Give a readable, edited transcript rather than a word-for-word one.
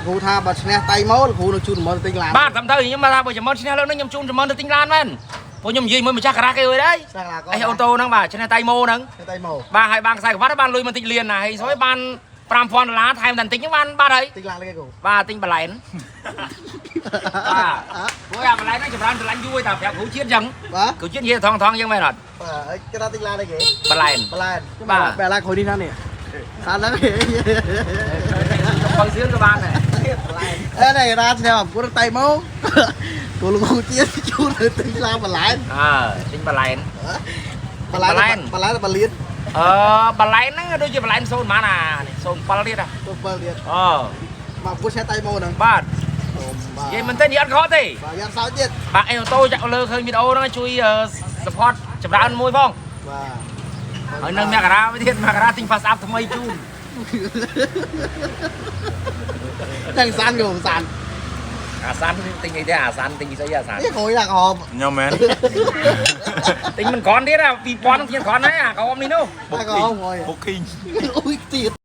cú tha bật xe tay máu cú nó chun món tinh làm បាទតាមទៅខ្ញុំមកថាបើចំណឆ្នេះលើនេះខ្ញុំជូនចំណទៅទិញឡានមែនពួកខ្ញុំនិយាយមួយម្ចាស់ការ៉ាគេអើយđấy អីអូតូហ្នឹងបាទឆ្នេះតៃម៉ូហ្នឹង tay màu បាទហើយបានខ្សែក្រវ៉ាត់បានលុយមកតិចលៀនណាហើយស្អីបាន$5,000ថែមតែតិចហ្នឹងបានបាត់ហើយ tinh làm cái cú បាទទិញបន្លែនបាទព្រោះអាបន្លែហ្នឹងចម្រើនឆ្លាញ់យូរតែប្រាប់គ្រូជាតិអញ្ចឹង đó គ្រូជាតិនិយាយថងអញ្ចឹងមែនអត់ cái đó tinh làm đây kì បន្លែន bà bè la khối đi ra nè sao lắm kì បើសៀនក៏បានដែរ cái này ra theo cú tay máu cú cú chia chun tinh làm bà lại ទិញបន្លែន bà lại là bà liên បន្លែនហ្នឹងដូចជាបន្លែន0ប៉ុន្មាន0.7ទៀតហ៎ tôi bơ liên អូ mà cú xe tay máu nè បាទនិយាយមែនទេនិយាយអត់ខុសទេ bà dám sao chết បាទអីអូតូចាក់លើឃើញវីដេអូហ្នឹងជួយ support ចម្រើនមួយផង bà ហើយនៅមករាទៀតមករាទិញ fast up ថ្មីជូន thằng san kìa san អាសានទិញអីទេអាសានទិញស្អីអាសាន cái khối là hòm ខ្ញុំមែន ទិញមិនគ្រាន់ទៀត2000ខ្ញុំគ្រាន់ហើយអាកោមនេះនោះ cái hòm rồi Booking ui tiệt